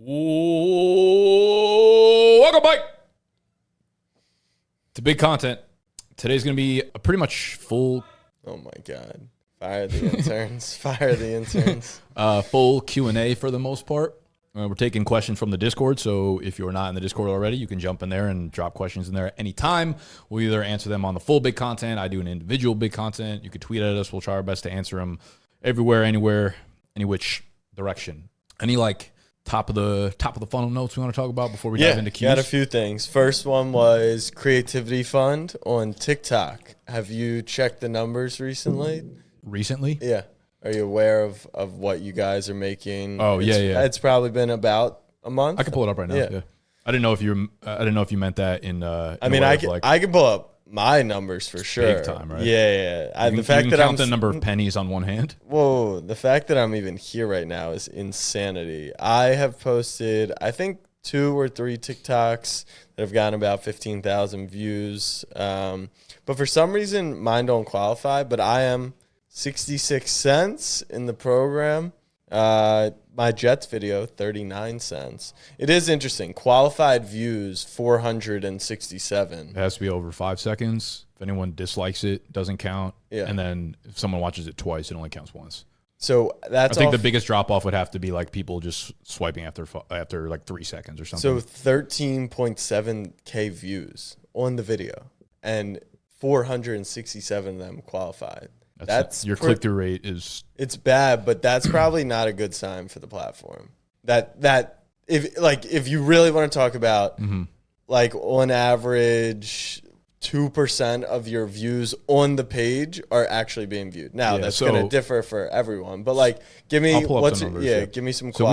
Welcome back to Big Content. Today's going to be a pretty much full... Oh, my God. Fire the interns. Fire the interns. Full Q&A for the most part. We're taking questions from the Discord, so if you're not in the Discord already, you can jump in there and drop questions in there at any time. We'll either answer them on the full Big Content. I do an individual Big Content. You can tweet at us. We'll try our best to answer them everywhere, anywhere, any which direction. Any, top of the funnel notes we want to talk about before we dive into Q's? Got a few things. First one was Creativity Fund on TikTok. Have you checked the numbers recently? Recently? Yeah. Are you aware of what you guys are making? Oh, yeah. It's probably been about a month. I can pull it up right now. Yeah. I didn't know if you meant that in. I can pull up my numbers for sure. Big time, right? Yeah. The fact that count the number of pennies on one hand. Whoa, the fact that I'm even here right now is insanity. I have posted, I think, 2 or 3 TikToks that have gotten about 15,000 views. But for some reason, mine don't qualify. But I am 66 cents in the program. My Jets video, 39 cents. It is interesting. Qualified views, 467. It has to be over 5 seconds. If anyone dislikes it, doesn't count. Yeah. And then if someone watches it twice, it only counts once. So that's I think the biggest drop off would have to be people just swiping after 3 seconds or something. So 13.7K views on the video, and 467 of them qualified. That's your click-through rate is... It's bad, but that's probably not a good sign for the platform. That if you really want to talk about on average 2% of your views on the page are actually being viewed. Now that's going to differ for everyone, but give me give me some. So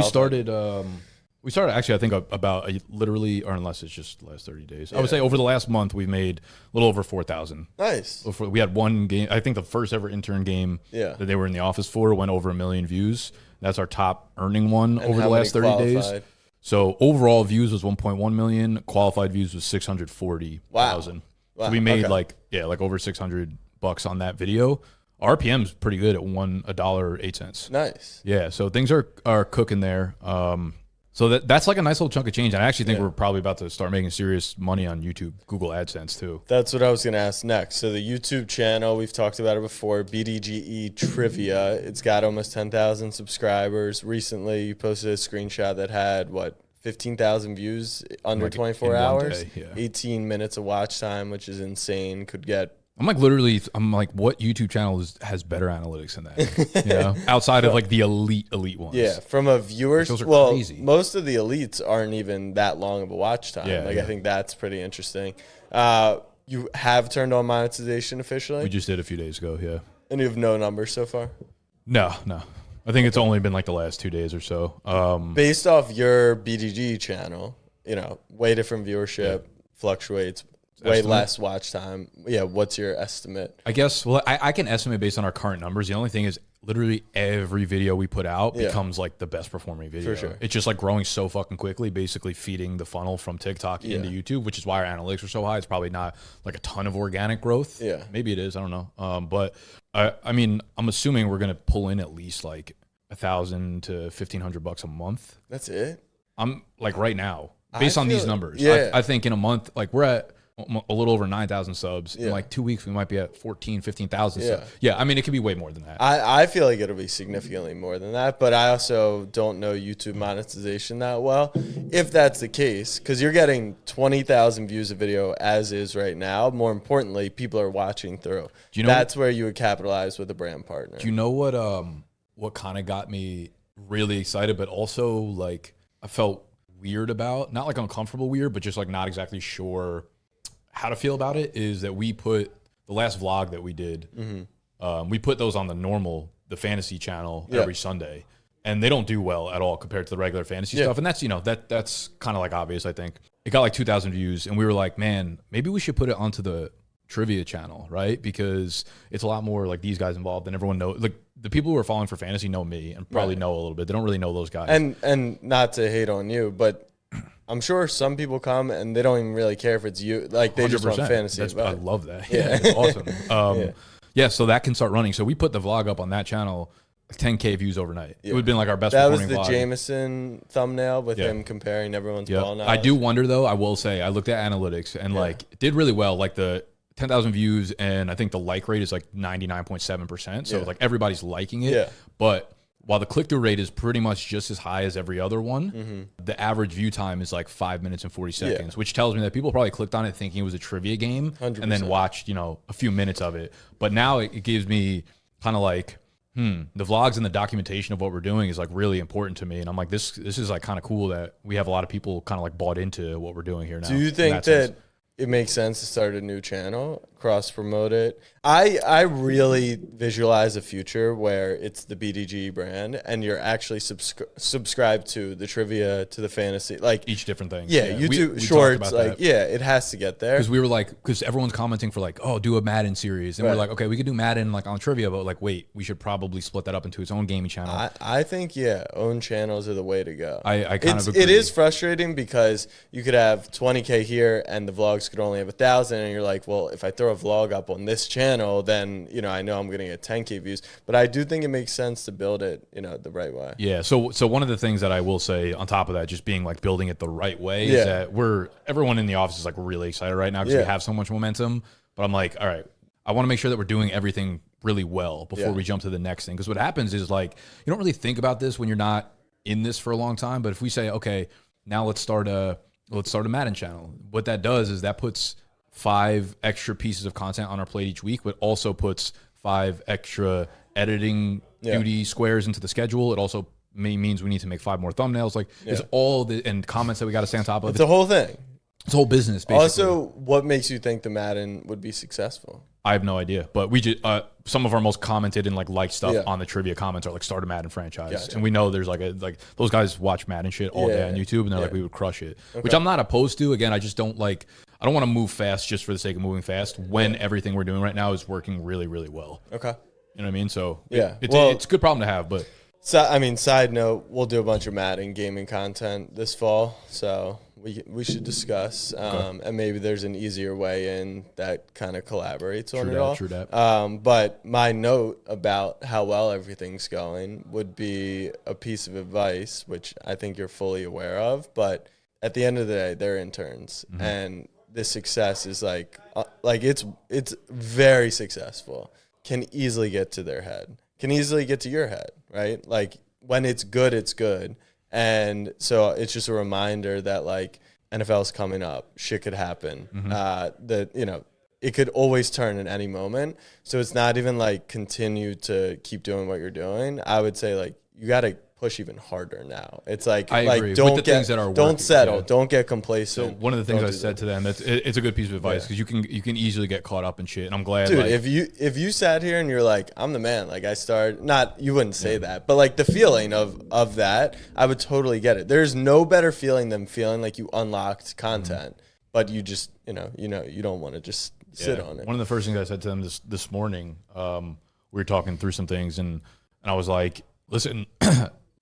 we started actually, I think about literally, or unless it's just the last 30 days. I would say over the last month, we've made a little over 4,000. Nice. We had one game, I think the first ever intern game that they were in the office for went over 1 million views. That's our top earning one over the last 30 days. So overall views was 1.1 million. Qualified views was 640,000. Wow. So we made over $600 on that video. RPM's pretty good at $1.08. Nice. Yeah. So things are cooking there. So that's a nice little chunk of change. I actually think we're probably about to start making serious money on YouTube, Google AdSense too. That's what I was going to ask next. So the YouTube channel, we've talked about it before, bdge Trivia. It's got almost 10,000 subscribers. Recently, you posted a screenshot that had, 15,000 views under 24 hours? Day, 18 minutes of watch time, which is insane. Could get... I'm what YouTube channel has better analytics than that? Outside of the elite ones. Yeah, from a viewer's, those are crazy. Most of the elites aren't even that long of a watch time. I think that's pretty interesting. You have turned on monetization officially? We just did a few days ago, yeah. And you have no numbers so far? No. I think it's only been the last 2 days or so. Based off your bdge channel, way different viewership, fluctuates. Way less watch time. Yeah, what's your estimate? I guess, I can estimate based on our current numbers. The only thing is literally every video we put out becomes the best performing video. For sure. It's just growing so fucking quickly, basically feeding the funnel from TikTok into YouTube, which is why our analytics are so high. It's probably not a ton of organic growth. Yeah. Maybe it is. I don't know. But I'm assuming we're going to pull in at least $1,000 to $1,500 a month. That's it? I'm right now, based on these numbers. Yeah. I think in a month, we're at a little over 9,000 subs. In 2 weeks, we might be at 14,000, 15,000. Yeah. So, it could be way more than that. I feel like it'll be significantly more than that, but I also don't know YouTube monetization that well. If that's the case, because you're getting 20,000 views a video as is right now. More importantly, people are watching through. That's where you would capitalize with a brand partner. Do you know what kind of got me really excited, but also I felt weird about, not uncomfortable weird, but just not exactly sure how to feel about it, is that we put the last vlog that we did, we put those on the fantasy channel every Sunday, and they don't do well at all compared to the regular fantasy stuff. And that's, that's kind of obvious, I think. It got 2,000 views, and we were like, man, maybe we should put it onto the trivia channel, right? Because it's a lot more these guys involved, and everyone knows, the people who are following for fantasy know me and probably know a little bit. They don't really know those guys. And not to hate on you, but I'm sure some people come and they don't even really care if it's you. They just want fantasy. I love that. Yeah, it's awesome. So that can start running. So we put the vlog up on that channel, 10K views overnight. It would have been like our best That was performing the vlog. Jameson thumbnail with him comparing everyone's ball knowledge. I do wonder though, I will say, I looked at analytics and like it did really well. Like the 10,000 views and I think the like rate is like 99.7%. So like everybody's liking it. Yeah. But while the click-through rate is pretty much just as high as every other one, the average view time is like 5 minutes and 40 seconds, which tells me that people probably clicked on it thinking it was a trivia game 100%. and then watched, a few minutes of it. But now it gives me kind of like, the vlogs and the documentation of what we're doing is like really important to me. And I'm like, this is like kind of cool that we have a lot of people kind of like bought into what we're doing here now. Do you think that it makes sense to start a new channel, cross promote it? I really visualize a future where it's the bdge brand and you're actually subscribed to the trivia, to the fantasy, like each different thing. Yeah, YouTube we shorts, like it has to get there. Because we were like, because everyone's commenting for like, oh, do a Madden series, and we're like, okay, we could do Madden like on trivia, but like, wait, we should probably split that up into its own gaming channel. I think own channels are the way to go. I kind of agree. It is frustrating because you could have 20K here and the vlogs could only have 1,000, and you're like, well, if I throw a vlog up on this channel, then I know I'm going to get 10K views. But I do think it makes sense to build it the right way. Yeah. So one of the things that I will say on top of that, just being like building it the right way, is that everyone in the office is like really excited right now because we have so much momentum. But I'm like, all right, I want to make sure that we're doing everything really well before we jump to the next thing. Because what happens is like you don't really think about this when you're not in this for a long time. But if we say, okay, now let's start a Madden channel, what that does is that puts 5 extra pieces of content on our plate each week, but also puts 5 extra editing duty squares into the schedule. It also means we need to make 5 more thumbnails. Like it's all the and comments that we got to stay on top of. It's a whole thing. It's a whole business. Basically. Also, what makes you think the Madden would be successful? I have no idea, but we just some of our most commented and like stuff on the trivia comments are like start a Madden franchise, and we know there's like those guys watch Madden shit all day on YouTube, and they're like we would crush it, which I'm not opposed to. Again, I just don't like. I don't want to move fast just for the sake of moving fast when everything we're doing right now is working really, really well. Okay. You know what I mean? So it's a good problem to have, but. So, I mean, side note, we'll do a bunch of Madden gaming content this fall, so we should discuss, and maybe there's an easier way in that kind of collaborates on it all. True that. But my note about how well everything's going would be a piece of advice, which I think you're fully aware of, but at the end of the day, they're interns, and this success is like it's very successful, can easily get to their head, can easily get to your head, right? Like when it's good, it's good. And so it's just a reminder that like NFL's coming up, shit could happen. It could always turn at any moment. So it's not even like continue to keep doing what you're doing. I would say like you got to push even harder now. It's like I agree. Don't settle, don't get complacent. So one of the things I said to them, it's a good piece of advice because you can easily get caught up in shit. And I'm glad, dude. Like, if you sat here and you're like, I'm the man. Like you wouldn't say that, but like the feeling of that, I would totally get it. There's no better feeling than feeling like you unlocked content, but you just you don't want to just sit on it. One of the first things I said to them this morning, we were talking through some things, and I was like, listen.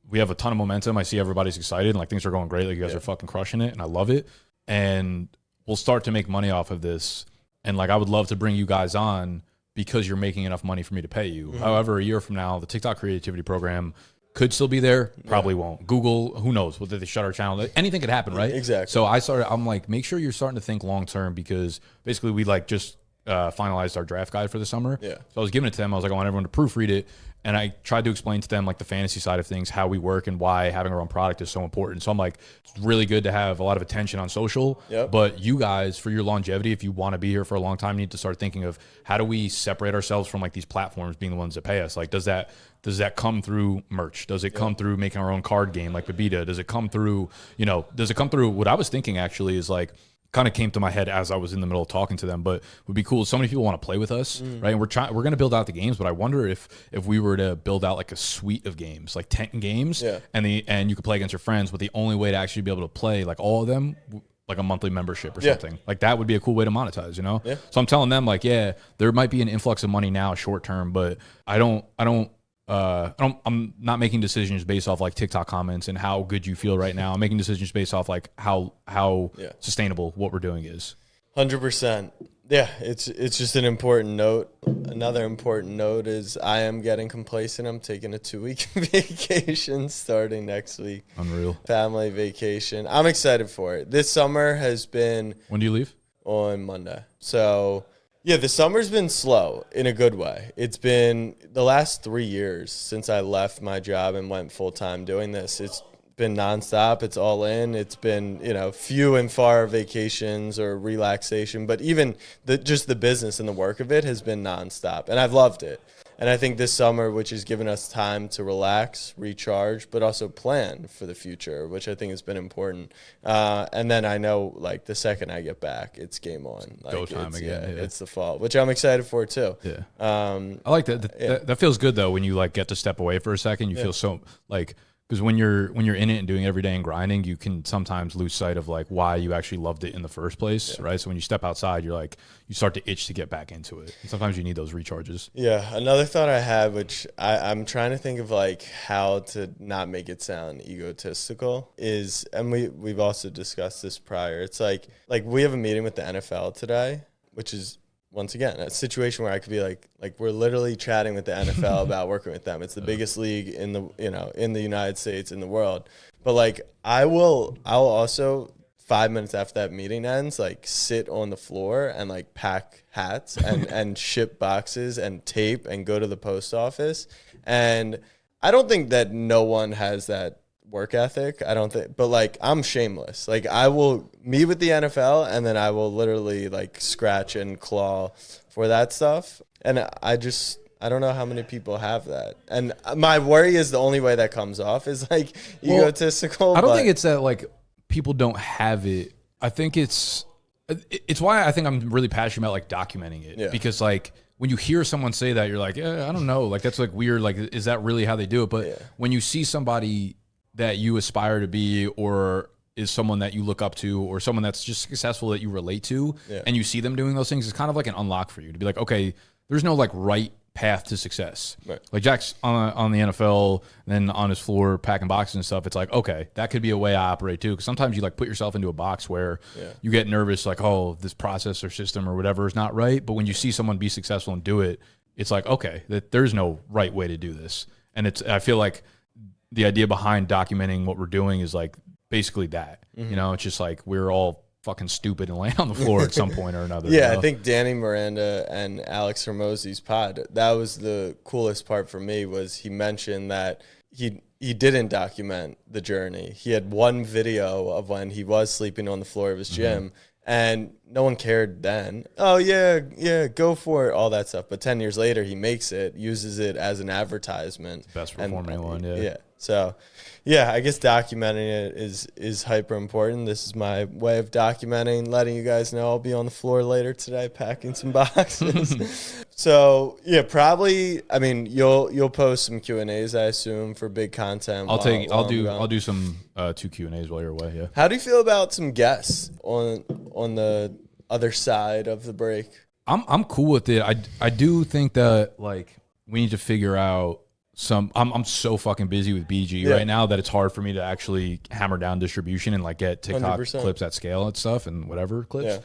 We have a ton of momentum. I see everybody's excited and like things are going great. Like you guys are fucking crushing it and I love it. And we'll start to make money off of this. And like I would love to bring you guys on because you're making enough money for me to pay you. However, a year from now, the TikTok creativity program could still be there. Probably won't. Google, who knows? Whether they shut our channel, anything could happen, right? Exactly. So I'm like, make sure you're starting to think long term because basically we like just finalized our draft guide for the summer. Yeah. So I was giving it to them. I was like, I want everyone to proofread it. And I tried to explain to them like the fantasy side of things, how we work and why having our own product is so important. So I'm like, it's really good to have a lot of attention on social, but you guys for your longevity, if you want to be here for a long time, you need to start thinking of how do we separate ourselves from like these platforms being the ones that pay us? Like, does that come through merch? Does it come through making our own card game like Babita? Does it come through, what I was thinking actually is like, kind of came to my head as I was in the middle of talking to them, but it would be cool. So many people want to play with us, right? And we're going to build out the games, but I wonder if we were to build out like a suite of games, like 10 games, and you could play against your friends, but the only way to actually be able to play like all of them, like a monthly membership or something like that would be a cool way to monetize, So I'm telling them like, there might be an influx of money now short term, but I'm not making decisions based off like TikTok comments and how good you feel right now. I'm making decisions based off like how sustainable what we're doing is. 100%. Yeah, it's just an important note. Another important note is I am getting complacent. I'm taking a 2-week vacation starting next week. Unreal. Family vacation. I'm excited for it. This summer has been When do you leave? on Monday. So, yeah, the summer's been slow in a good way. It's been the last 3 years since I left my job and went full-time doing this. It's been nonstop. It's all in. It's been, few and far vacations or relaxation, but even just the business and the work of it has been nonstop, and I've loved it. And I think this summer, which has given us time to relax, recharge, but also plan for the future, which I think has been important. And then I know, like, the second I get back, it's game on. Like, Go time again. Yeah. It's the fall, which I'm excited for too. Yeah. I like that. That feels good though when you like get to step away for a second. You feel so like. Because when you're in it and doing it every day and grinding, you can sometimes lose sight of like why you actually loved it in the first place, right? So when you step outside, you're like you start to itch to get back into it. And sometimes you need those recharges. Yeah, another thought I had, which I'm trying to think of like how to not make it sound egotistical, is, and we've also discussed this prior. It's like we have a meeting with the NFL today, which is, once again, a situation where I could be like we're literally chatting with the NFL about working with them. It's the biggest league in the in the United States, in the world. But like I'll also 5 minutes after that meeting ends, like sit on the floor and like pack hats and ship boxes and tape and go to the post office. And I don't think that no one has that work ethic. I don't think, but like I'm shameless. Like I will meet with the NFL and then I will literally like scratch and claw for that stuff. And I don't know how many people have that. And my worry is the only way that comes off is like egotistical. I don't think it's that like people don't have it. I think it's why I think I'm really passionate about like documenting it, because like when you hear someone say that, you're like, I don't know, like that's like weird. Like, is that really how they do it? But when you see somebody that you aspire to be, or is someone that you look up to, or someone that's just successful that you relate to, and you see them doing those things, it's kind of like an unlock for you to be like, okay, there's no like right path to success. Right. Like Jack's on the NFL, and then on his floor packing boxes and stuff. It's like, okay, that could be a way I operate too. Because sometimes you like put yourself into a box where you get nervous, like, oh, this process or system or whatever is not right. But when you see someone be successful and do it, it's like, okay, that there's no right way to do this. And I feel like the idea behind documenting what we're doing is like basically that. It's just like we're all fucking stupid and laying on the floor at some point or another. I think Danny Miranda and Alex Hermosi's pod, that was the coolest part for me, was he mentioned that he didn't document the journey. He had one video of when he was sleeping on the floor of his gym, and no one cared then. Oh, yeah, go for it, all that stuff. But 10 years later, he makes it, uses it as an advertisement. Best performing one, Yeah. So, yeah, I guess documenting it is hyper important. This is my way of documenting, letting you guys know I'll be on the floor later today packing some boxes. So, yeah, probably, I mean, you'll post some Q&As, I assume, for big content. I'll do some 2 Q&As while you're away, yeah. How do you feel about some guests on the other side of the break? I'm cool with it. I do think that like we need to figure out I'm so fucking busy with bdge right now that it's hard for me to actually hammer down distribution and like get TikTok 100%. Clips at scale and stuff and whatever clips. Yeah.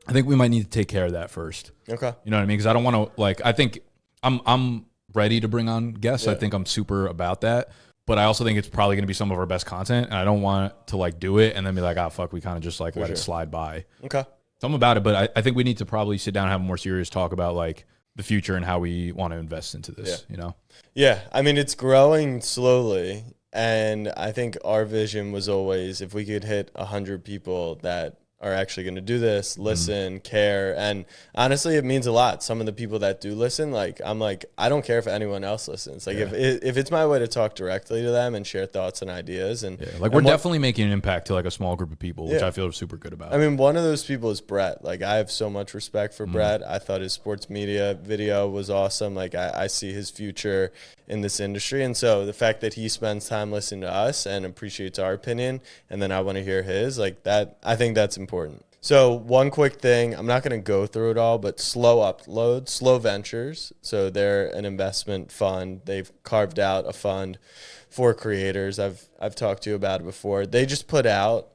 I think we might need to take care of that first. Okay. You know what I mean? Because I don't want to like. I think I'm ready to bring on guests. I think I'm super about that. But I also think it's probably going to be some of our best content, and I don't want to like do it and then be like, oh fuck, we kind of just like let it slide by. Okay. So I'm about it, but I think we need to probably sit down and have a more serious talk about like the future and how we want to invest into this, you know? Yeah. I mean, it's growing slowly. And I think our vision was always, if we could hit 100 people that are actually going to do this, listen, care. And honestly, it means a lot. Some of the people that do listen, like, I'm like, I don't care if anyone else listens. Like, if it's my way to talk directly to them and share thoughts and ideas. And like, we're definitely making an impact to like a small group of people, which I feel super good about. I mean, one of those people is Brett. Like, I have so much respect for Brett. I thought his sports media video was awesome. Like, I see his future in this industry. And so the fact that he spends time listening to us and appreciates our opinion, and then I want to hear his, like that, I think that's important. So one quick thing, I'm not going to go through it all, but Slow Upload, Slow Ventures. So they're an investment fund. They've carved out a fund for creators. I've talked to you about it before. They just put out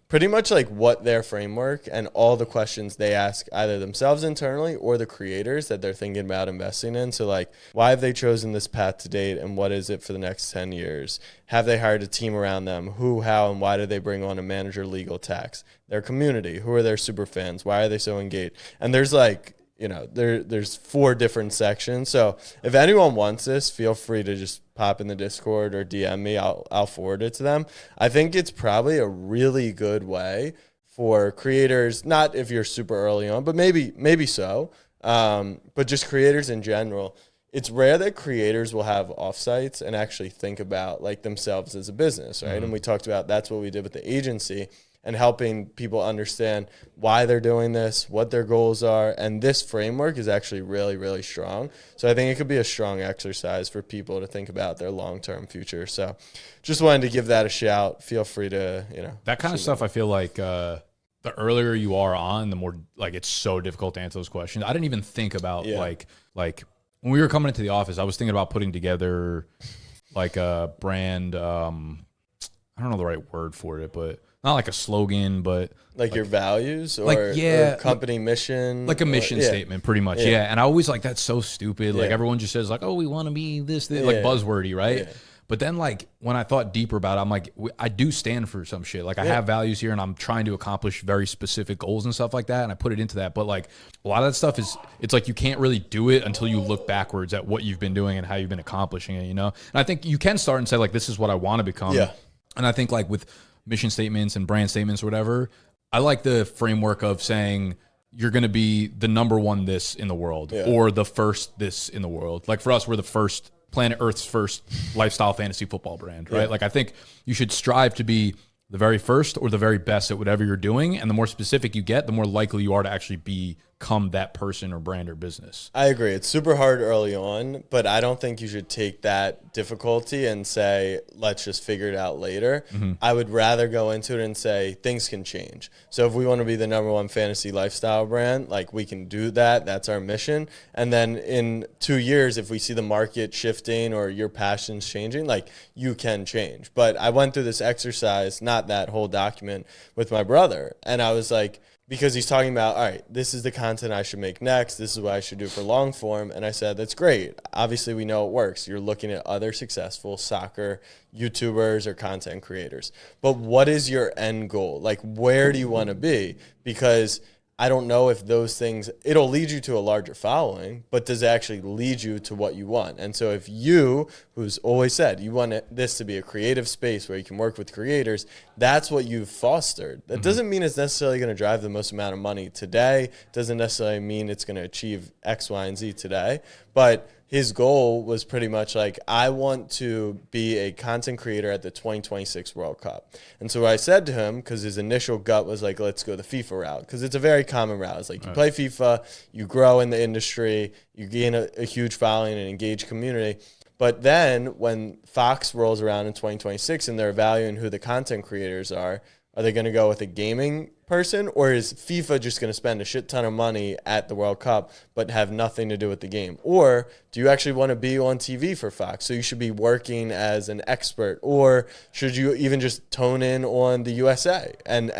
pretty much like what their framework and all the questions they ask either themselves internally or the creators that they're thinking about investing in. So like, why have they chosen this path to date, and what is it for the next 10 years? Have they hired a team around them? Who, how, and why did they bring on a manager, legal, tax? Their community, who are their super fans? Why are they so engaged? And there's like, you know, there's 4 different sections. So if anyone wants this, feel free to just pop in the Discord or DM me. I'll forward it to them. I think it's probably a really good way for creators, not if you're super early on, but maybe so. But just creators in general. It's rare that creators will have offsites and actually think about like themselves as a business, right? Mm-hmm. And we talked about that's what we did with the agency, and helping people understand why they're doing this, what their goals are. And this framework is actually really, really strong. So I think it could be a strong exercise for people to think about their long-term future. So just wanted to give that a shout. Feel free to, you know. That kind of stuff, I feel like the earlier you are on, the more like it's so difficult to answer those questions. I didn't even think about like when we were coming into the office, I was thinking about putting together like a brand, I don't know the right word for it, but not like a slogan, but like your values or, like, or company mission, like a mission statement, pretty much. Yeah. And I always like, that's so stupid. Like everyone just says like, oh, we want to be this like buzzwordy, right? Yeah. But then like when I thought deeper about it, I'm like, I do stand for some shit. Like I have values here, and I'm trying to accomplish very specific goals and stuff like that. And I put it into that. But like a lot of that stuff it's like you can't really do it until you look backwards at what you've been doing and how you've been accomplishing it, you know? And I think you can start and say like, this is what I want to become. Yeah. And I think like with mission statements and brand statements or whatever, I like the framework of saying you're going to be the number one this in the world or the first this in the world. Like for us, we're the first planet Earth's first lifestyle fantasy football brand, right? Like I think you should strive to be the very first or the very best at whatever you're doing. And the more specific you get, the more likely you are to actually become that person or brand or business. I agree. It's super hard early on, but I don't think you should take that difficulty and say, let's just figure it out later. Mm-hmm. I would rather go into it and say, things can change. So if we want to be the number one fantasy lifestyle brand, like we can do that. That's our mission. And then in 2 years, if we see the market shifting or your passions changing, like you can change. But I went through this exercise, not that whole document, with my brother. And I was like, because he's talking about, all right, this is the content I should make next. This is what I should do for long form. And I said, that's great. Obviously, we know it works. You're looking at other successful soccer YouTubers or content creators. But what is your end goal? Like, where do you want to be? Because I don't know if those things, it'll lead you to a larger following, but does it actually lead you to what you want? And so if you, who's always said you want this to be a creative space where you can work with creators, that's what you've fostered. That doesn't mean it's necessarily going to drive the most amount of money today. Doesn't necessarily mean it's going to achieve X, Y, and Z today. But his goal was pretty much like, I want to be a content creator at the 2026 World Cup. And so I said to him, because his initial gut was like, let's go the FIFA route, because it's a very common route. It's like you play FIFA, you grow in the industry, you gain a huge following and engaged community. But then when Fox rolls around in 2026 and they're evaluating who the content creators are they going to go with a gaming person, or is FIFA just going to spend a shit ton of money at the World Cup but have nothing to do with the game? Or do you actually want to be on TV for Fox? So you should be working as an expert, or should you even just tone in on the USA? And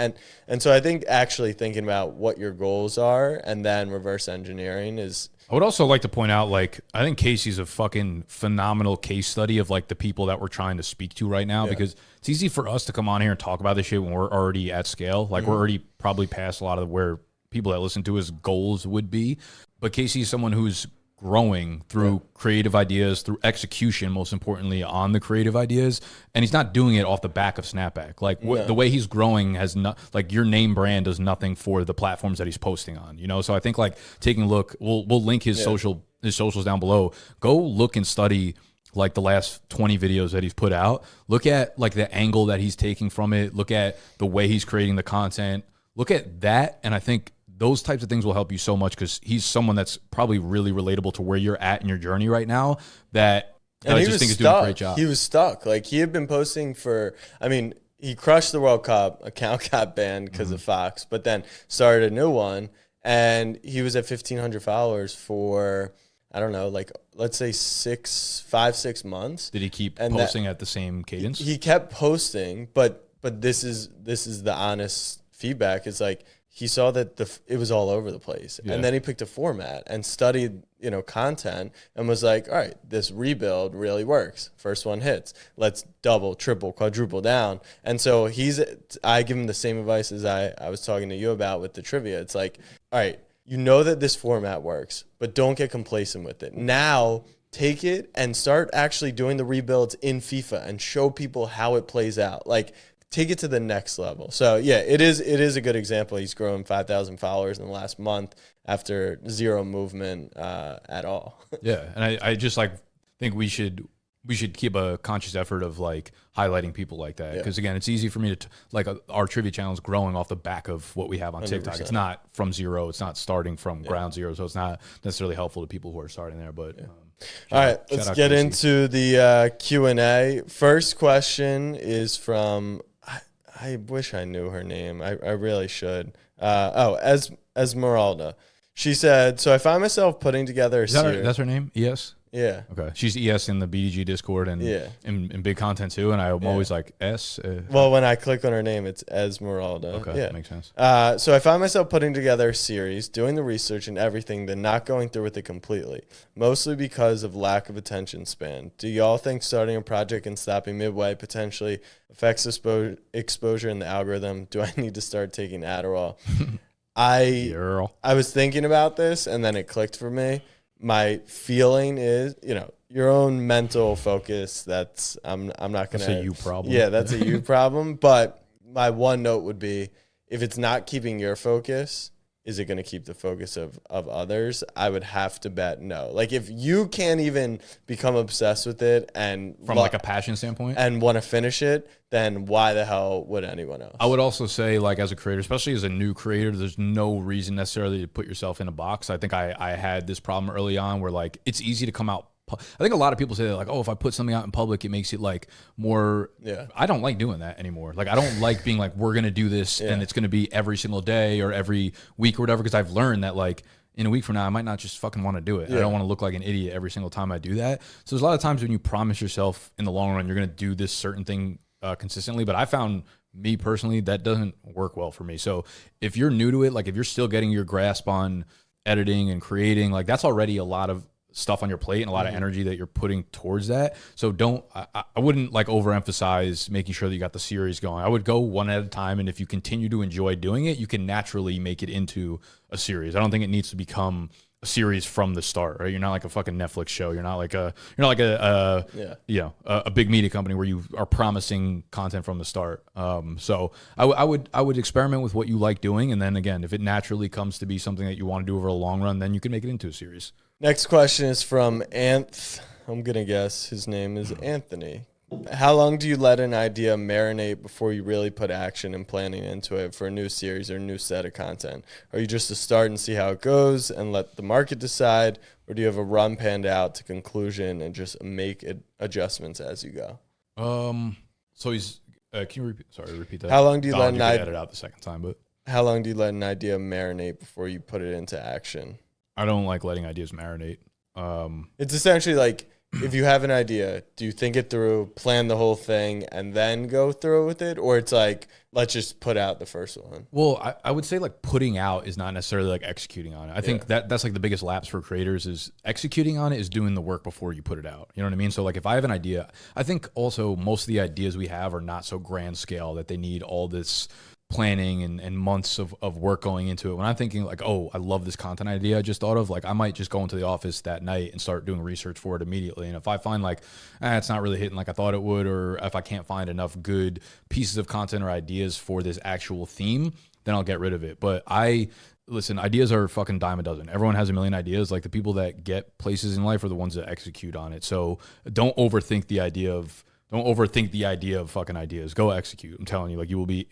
so I think actually thinking about what your goals are and then reverse engineering is. I would also like to point out, like, I think Casey's a fucking phenomenal case study of like the people that we're trying to speak to right now, because it's easy for us to come on here and talk about this shit when we're already at scale. Like we're already probably past a lot of where people that listen to his goals would be. But Casey's someone who's growing through creative ideas, through execution, most importantly, on the creative ideas. And he's not doing it off the back of Snapback. Like the way he's growing has not, like, your name brand does nothing for the platforms that he's posting on, you know? So I think like taking a look, we'll link his socials down below. Go look and study like the last 20 videos that he's put out. Look at like the angle that he's taking from it. Look at the way he's creating the content. Look at that. And I think those types of things will help you so much, because he's someone that's probably really relatable to where you're at in your journey right now, that I just think is doing a great job. He was stuck. Like, he had been posting for, I mean, he crushed the World Cup, account got banned because of Fox, but then started a new one, and he was at 1,500 followers for, I don't know, like let's say 5, 6 months. Did he keep And posting at the same cadence? He kept posting, but this is the honest feedback. Is like he saw that it was all over the place, and then he picked a format and studied, content, and was like, all right, this rebuild really works. First one hits. Let's double, triple, quadruple down. And so I give him the same advice as I was talking to you about with the trivia. It's like, all right, you know that this format works, but don't get complacent with it. Now take it and start actually doing the rebuilds in FIFA and show people how it plays out. Like, take it to the next level. So yeah, it is a good example. He's grown 5,000 followers in the last month after zero movement at all. Yeah, and I just like think we should keep a conscious effort of like highlighting people like that, because again, it's easy for me to like our trivia channel is growing off the back of what we have on TikTok. 100%. It's not from zero. It's not starting from ground zero. So it's not necessarily helpful to people who are starting there. But all right, let's get into the Q&A. First question is from. I wish I knew her name. I really should. Esmeralda. She said, so I find myself putting together a series. That's her name? ES? Yeah. Okay. She's ES in the bdge Discord and in big content too. And I'm always like, S? Well, when I click on her name, it's Esmeralda. Okay, yeah. Makes sense. So I find myself putting together a series, doing the research and everything, then not going through with it completely, mostly because of lack of attention span. Do y'all think starting a project and stopping midway potentially affects exposure in the algorithm? Do I need to start taking Adderall? I was thinking about this, and then it clicked for me. My feeling is, your own mental focus. I'm not gonna. That's a you problem. Yeah, that's a you problem. But my one note would be, if it's not keeping your focus, is it going to keep the focus of others? I would have to bet no. Like, if you can't even become obsessed with it and from like a passion standpoint and want to finish it, then why the hell would anyone else? I would also say, like, as a creator, especially as a new creator, there's no reason necessarily to put yourself in a box. I think I had this problem early on where, like, it's easy to come out. I think a lot of people say that, like, oh, if I put something out in public, it makes it like more. Yeah. I don't like doing that anymore. Like, I don't like being like, we're going to do this and it's going to be every single day or every week or whatever. Cause I've learned that, like, in a week from now, I might not just fucking want to do it. Yeah. I don't want to look like an idiot every single time I do that. So there's a lot of times when you promise yourself in the long run, you're going to do this certain thing consistently. But I found, me personally, that doesn't work well for me. So if you're new to it, like if you're still getting your grasp on editing and creating, like that's already a lot of stuff on your plate and a lot of energy that you're putting towards that. So I wouldn't like overemphasize making sure that you got the series going. I would go one at a time. And if you continue to enjoy doing it, you can naturally make it into a series. I don't think it needs to become a series from the start, right? You're not like a fucking Netflix show. You're not like a big media company where you are promising content from the start. So I would experiment with what you like doing. And then again, if it naturally comes to be something that you want to do over a long run, then you can make it into a series. Next question is from Anth. I'm going to guess his name is Anthony. How long do you let an idea marinate before you really put action and planning into it for a new series or a new set of content? Are you just to start and see how it goes and let the market decide? Or do you have a run panned out to conclusion and just make adjustments as you go? So he's, can you repeat that? How long do you let an idea edit out the second time, but how long do you let an idea marinate before you put it into action? I don't like letting ideas marinate. It's essentially like, if you have an idea, do you think it through, plan the whole thing, and then go through with it? Or it's like, let's just put out the first one? Well, I would say like putting out is not necessarily like executing on it. I think that's like the biggest lapse for creators is executing on it is doing the work before you put it out. You know what I mean? So like if I have an idea, I think also most of the ideas we have are not so grand scale that they need all this planning and months of work going into it. When I'm thinking like, oh, I love this content idea I just thought of, like I might just go into the office that night and start doing research for it immediately. And if I find like, it's not really hitting like I thought it would, or if I can't find enough good pieces of content or ideas for this actual theme, then I'll get rid of it. But listen, ideas are fucking dime a dozen. Everyone has a million ideas. Like the people that get places in life are the ones that execute on it. So don't overthink the idea of fucking ideas. Go execute. I'm telling you, like you will be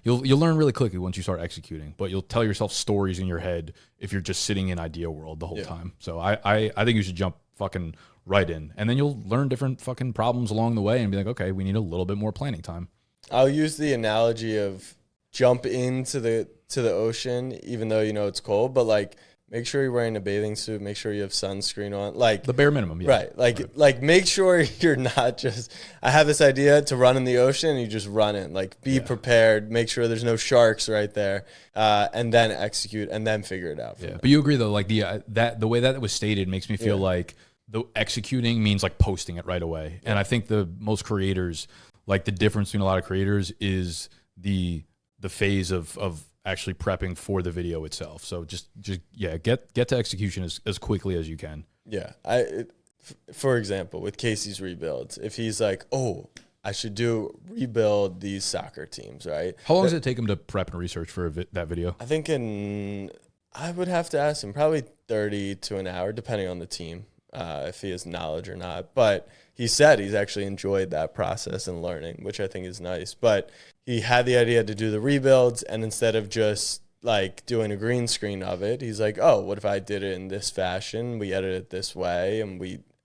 you'll learn really quickly once you start executing, but you'll tell yourself stories in your head if you're just sitting in idea world the whole time. So I think you should jump fucking right in, and then you'll learn different fucking problems along the way and be like, okay, we need a little bit more planning time. I'll use the analogy of jump into the ocean, even though it's cold, but like make sure you're wearing a bathing suit, make sure you have sunscreen on, like The bare minimum, yeah. right. Like make sure you're not just, I have this idea to run in the ocean and you just run in, like be prepared, make sure there's no sharks right there, and then execute and then figure it out. Yeah. But you agree though, like the way that was stated makes me feel like the executing means like posting it right away. And I think the most creators, like the difference between a lot of creators is the phase of actually prepping for the video itself. So just get to execution as quickly as you can. Yeah. For example, with Casey's rebuilds, if he's like, oh, I should rebuild these soccer teams, right? How long does it take him to prep and research for that video? I think I would have to ask him, probably 30 to an hour, depending on the team, if he has knowledge or not. But he said he's actually enjoyed that process and learning, which I think is nice. But he had the idea to do the rebuilds, and instead of just like doing a green screen of it, he's like, oh, what if I did it in this fashion? We edit it this way,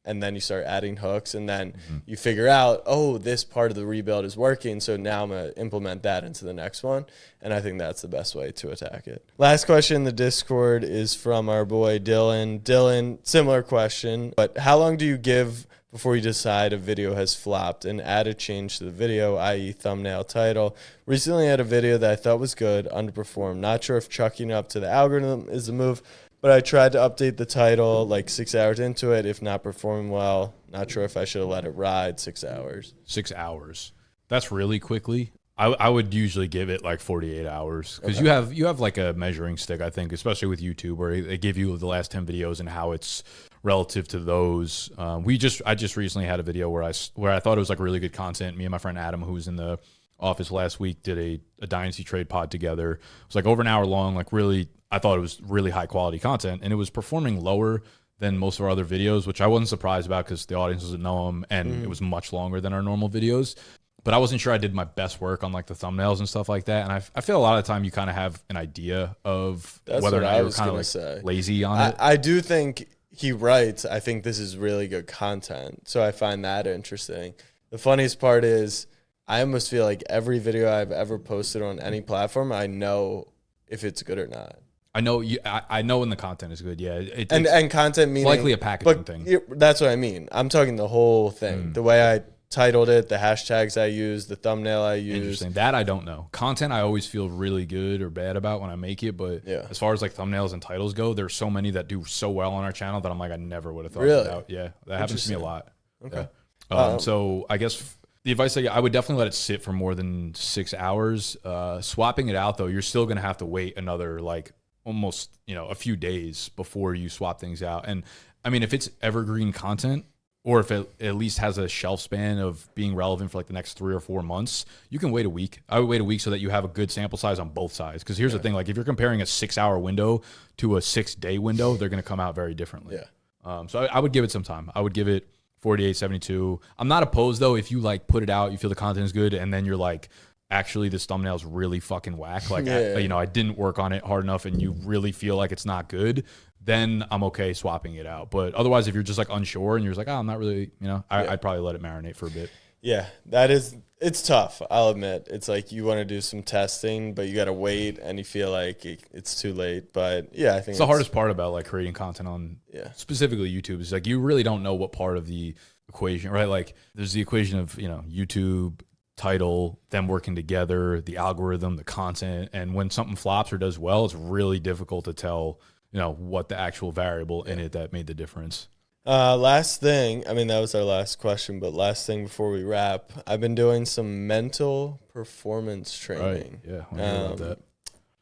and then you start adding hooks, and then you figure out, oh, this part of the rebuild is working, so now I'm going to implement that into the next one. And I think that's the best way to attack it. Last question in the Discord is from our boy Dylan. Dylan, similar question, but how long do you give before you decide a video has flopped and add a change to the video, i.e. thumbnail, title? Recently I had a video that I thought was good, underperformed. Not sure if chucking up to the algorithm is the move, but I tried to update the title like 6 hours into it. If not performing well, not sure if I should have let it ride 6 hours. 6 hours. That's really quickly. I would usually give it like 48 hours because you have like a measuring stick, I think, especially with YouTube, where they give you the last 10 videos and how it's relative to those. I just recently had a video where I thought it was like really good content. Me and my friend Adam, who was in the office last week, did a Dynasty trade pod together. It was like over an hour long, like really, I thought it was really high quality content, and it was performing lower than most of our other videos, which I wasn't surprised about because the audience doesn't know them, and it was much longer than our normal videos. But I wasn't sure I did my best work on like the thumbnails and stuff like that. And I feel a lot of the time you kind of have an idea of whether or not you're kind of like lazy on it. I do think he writes, I think this is really good content. So I find that interesting. The funniest part is I almost feel like every video I've ever posted on any platform, I know if it's good or not. I know I know when the content is good. Yeah, and content meaning likely a packaging thing. That's what I mean. I'm talking the whole thing. The way I titled it, the hashtags I use, the thumbnail I use. Interesting. That I don't know. Content I always feel really good or bad about when I make it, but as far as like thumbnails and titles go, there's so many that do so well on our channel that I'm like, I never would have thought it out. Yeah, that happens to me a lot. Okay. Yeah. So I guess the advice I would definitely let it sit for more than 6 hours. Swapping it out though, you're still gonna have to wait another like almost a few days before you swap things out. And I mean, if it's evergreen content, or if it at least has a shelf span of being relevant for like the next 3 or 4 months, you can wait a week. I would wait a week so that you have a good sample size on both sides. Because here's the thing, like if you're comparing a 6 hour window to a 6 day window, they're going to come out very differently. Yeah. So I would give it some time. I would give it 48, 72. I'm not opposed though, if you like put it out, you feel the content is good, and then you're like, actually this thumbnail is really fucking whack. Like, I didn't work on it hard enough and you really feel like it's not good, then I'm okay swapping it out. But otherwise, if you're just like unsure and you're just like, oh, I'm not really, I'd probably let it marinate for a bit. Yeah, it's tough. I'll admit. It's like you want to do some testing, but you got to wait and you feel like it's too late. But yeah, I think it's the hardest part about like creating content on specifically YouTube is like, you really don't know what part of the equation, right? Like there's the equation of, YouTube, title, them working together, the algorithm, the content. And when something flops or does well, it's really difficult to tell, what the actual variable in it that made the difference. Last thing, I mean, that was our last question, but last thing before we wrap, I've been doing some mental performance training. Right. Yeah. I hear about that.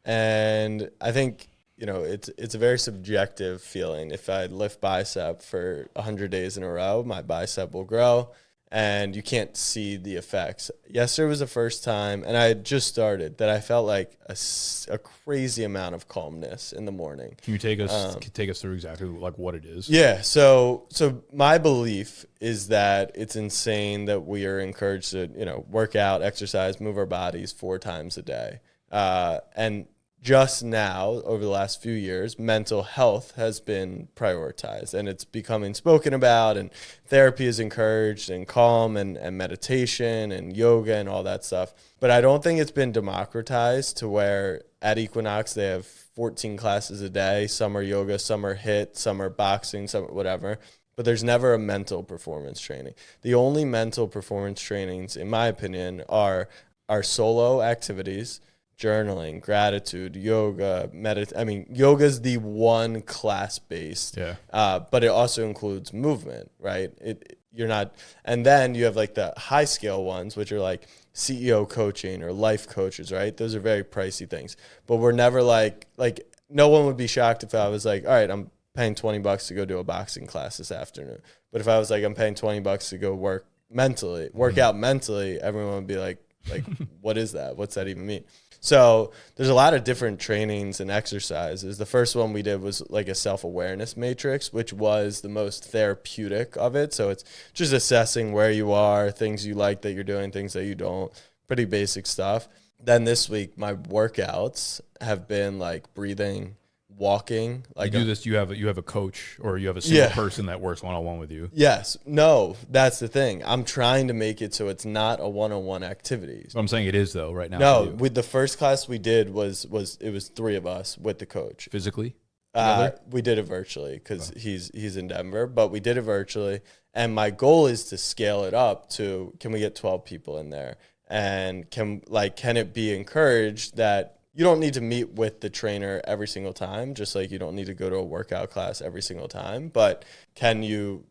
And I think, it's a very subjective feeling. If I lift bicep for 100 days in a row, my bicep will grow. And you can't see the effects. Yesterday was the first time, and I had just started, that I felt like a crazy amount of calmness in the morning. Can you take us through exactly like what it is? Yeah. So my belief is that it's insane that we are encouraged to work out, exercise, move our bodies 4 times a day, and just now, over the last few years, mental health has been prioritized, and it's becoming spoken about, and therapy is encouraged, and calm and meditation and yoga and all that stuff. But I don't think it's been democratized to where at Equinox they have 14 classes a day. Some are yoga, some are HIIT, some are boxing, some whatever. But there's never a mental performance training. The only mental performance trainings, in my opinion, are solo activities, journaling, gratitude, yoga, yoga is the one class-based, but it also includes movement, right? You're not, and then you have like the high-scale ones, which are like CEO coaching or life coaches, right? Those are very pricey things. But we're never like no one would be shocked if I was like, all right, I'm paying $20 to go do a boxing class this afternoon. But if I was like, I'm paying $20 to go work out mentally, everyone would be like, what is that? What's that even mean? So there's a lot of different trainings and exercises. The first one we did was like a self-awareness matrix, which was the most therapeutic of it. So it's just assessing where you are, things you like that you're doing, things that you don't, pretty basic stuff. Then this week, my workouts have been like breathing, walking. Like you do this, you have a coach or you have a single person that works one-on-one with you. Yes. No, that's the thing. I'm trying to make it so it's not a one-on-one activity. But I'm saying it is though right now. No, with the first class we did was 3 of us with the coach. Physically? We did it virtually because he's in Denver, but we did it virtually. And my goal is to scale it up to, can we get 12 people in there? And can it be encouraged that you don't need to meet with the trainer every single time, just like you don't need to go to a workout class every single time. But can you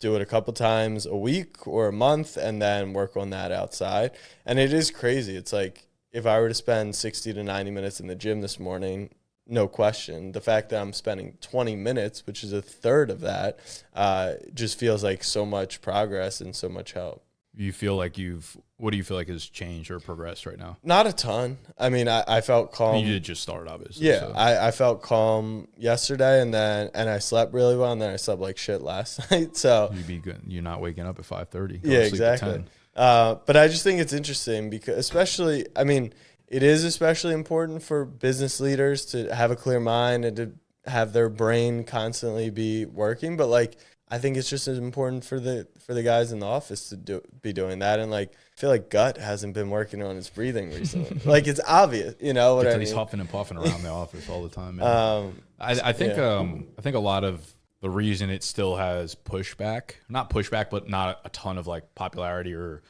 do it a couple times a week or a month and then work on that outside? And it is crazy. It's like if I were to spend 60 to 90 minutes in the gym this morning, no question. The fact that I'm spending 20 minutes, which is a third of that, just feels like so much progress and so much help. You feel like what do you feel like has changed or progressed right now? Not a ton. I mean, I felt calm. You did just start, obviously. Yeah, so. I felt calm yesterday, and I slept really well, and then I slept like shit last night. So you'd be good. You're not waking up at 5:30. Yeah, exactly. But I just think it's interesting because it is especially important for business leaders to have a clear mind and to have their brain constantly be working. But like, I think it's just as important for the guys in the office to be doing that. And like, I feel like Gut hasn't been working on his breathing recently. Like, it's obvious, you know what I mean? He's huffing and puffing around the office all the time. I think a lot of the reason it still has not pushback, but not a ton of like popularity or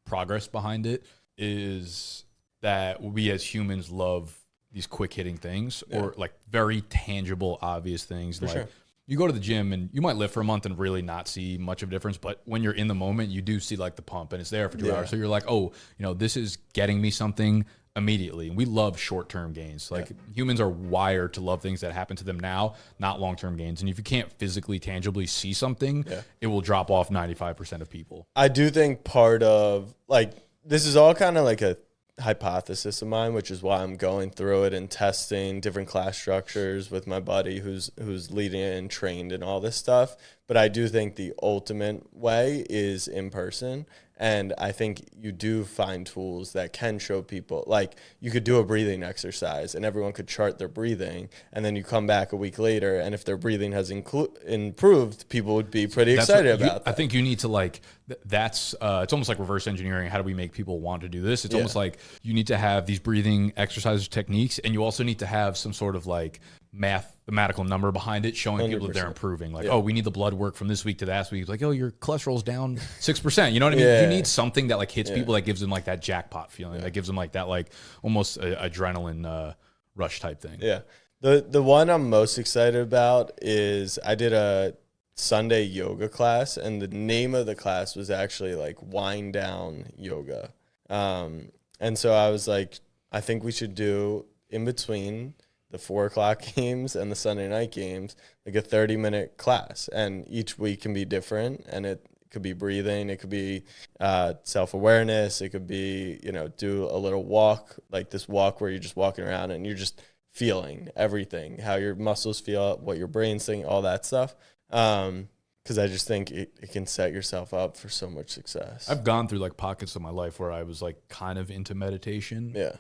progress behind it, is that we as humans love these quick hitting things or like very tangible, obvious things. Like, you go to the gym and you might lift for a month and really not see much of a difference, but when you're in the moment, you do see like the pump and it's there for 2 hours. So you're like, oh, this is getting me something immediately. And we love short-term gains. Like humans are wired to love things that happen to them now, not long-term gains. And if you can't physically, tangibly see something, it will drop off 95% of people. I do think part of like, this is all kind of like a hypothesis of mine, which is why I'm going through it and testing different class structures with my buddy who's leading it and trained and all this stuff. But I do think the ultimate way is in person. And I think you do find tools that can show people, like you could do a breathing exercise and everyone could chart their breathing. And then you come back a week later, and if their breathing has improved, people would be pretty excited about that. I think you need to it's almost like reverse engineering. How do we make people want to do this? It's almost like you need to have these breathing exercises techniques, and you also need to have some sort of like mathematical number behind it showing 100%. People that they're improving. Like, oh, we need the blood work from this week to last week. Like, oh, your cholesterol's down 6%. You know what I mean? You need something that like hits people, that gives them like that jackpot feeling, that gives them like that like almost adrenaline rush type thing. Yeah. The one I'm most excited about is I did a Sunday yoga class, and the name of the class was actually like wind down yoga. And so I was like, I think we should do in between the 4:00 games and the Sunday night games, like a 30-minute class. And each week can be different. And it could be breathing. It could be self-awareness. It could be, do a little walk, like this walk where you're just walking around and you're just feeling everything, how your muscles feel, what your brain's thinking, all that stuff. Because I just think it can set yourself up for so much success. I've gone through like pockets of my life where I was like kind of into meditation. Yeah.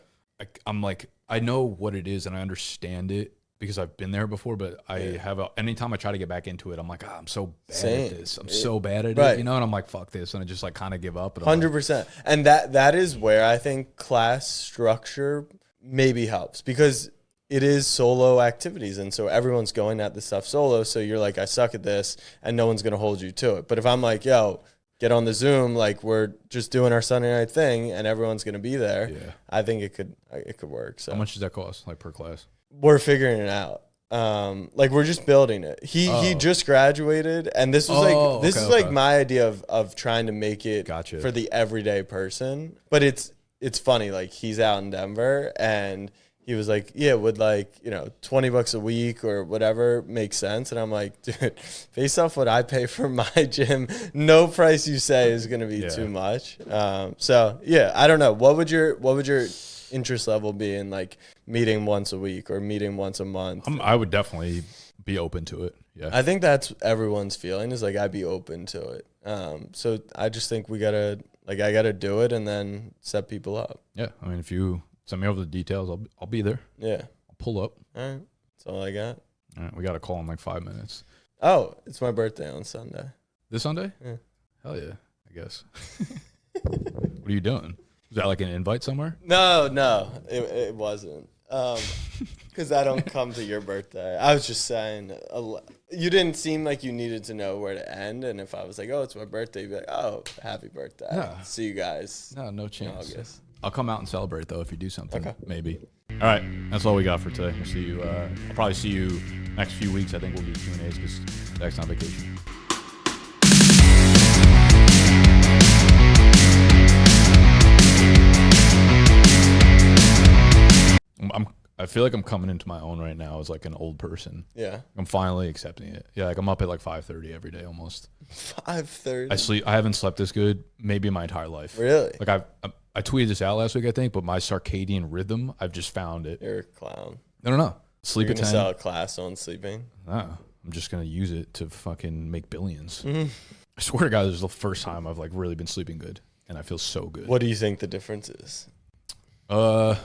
I'm like, I know what it is and I understand it because I've been there before, but anytime I try to get back into it, I'm like, I'm so bad at this. I'm so bad at it, you know? And I'm like, fuck this. And I just like kind of give up. 100%. And that is where I think class structure maybe helps, because it is solo activities. And so everyone's going at this stuff solo. So you're like, I suck at this and no one's going to hold you to it. But if I'm like, yo, get on the Zoom, like we're just doing our Sunday night thing and everyone's going to be there, I think it could work. So how much does that cost, like per class? We're figuring it out. Like we're just building it. He just graduated, and this was this is like my idea of trying to make it for the everyday person. But it's funny, like he's out in Denver and he was like, yeah, would like, $20 a week or whatever make sense? And I'm like, dude, based off what I pay for my gym, no price you say is going to be too much. So yeah, I don't know. What would your interest level be in like meeting once a week or meeting once a month? I would definitely be open to it. Yeah. I think that's everyone's feeling, is like, I'd be open to it. So I just think I gotta do it and then set people up. Yeah. I mean, if you send me over the details, I'll be there. Yeah. I'll pull up. All right. That's all I got. All right. We got a call in like 5 minutes. Oh, it's my birthday on Sunday. This Sunday? Yeah. Hell yeah, I guess. What are you doing? Is that like an invite somewhere? No, it wasn't. Because I don't come to your birthday. I was just saying, you didn't seem like you needed to know where to end. And if I was like, oh, it's my birthday, you'd be like, oh, happy birthday. Yeah. See you guys. No chance. In August. I'll come out and celebrate, though, if you do something. Okay. Maybe. All right. That's all we got for today. We'll see you. I'll probably see you next few weeks. I think we'll do Q&As because Zach's on vacation. I feel like I'm coming into my own right now as like an old person. Yeah. I'm finally accepting it. Yeah, like I'm up at like 5:30 every day almost. 5:30? I haven't slept this good maybe in my entire life. Really? Like I tweeted this out last week, I think, but my circadian rhythm, I've just found it. You're a clown. I don't know. Sleep at 10. Sell a class on sleeping? No. I'm just going to use it to fucking make billions. Mm-hmm. I swear to God, this is the first time I've like really been sleeping good and I feel so good. What do you think the difference is? I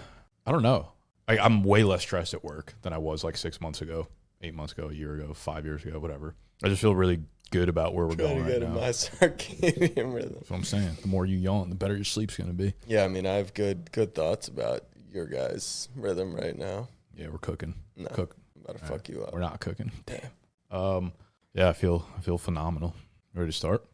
don't know. I'm way less stressed at work than I was like 6 months ago, 8 months ago, a year ago, 5 years ago, whatever. I just feel really good about where we're going right now. My circadian rhythm. That's what I'm saying. The more you yawn, the better your sleep's going to be. Yeah, I mean, I have good thoughts about your guys' rhythm right now. Yeah, we're cooking. No, I'm about to fuck you up. We're not cooking. Damn. Yeah, I feel phenomenal. Ready to start?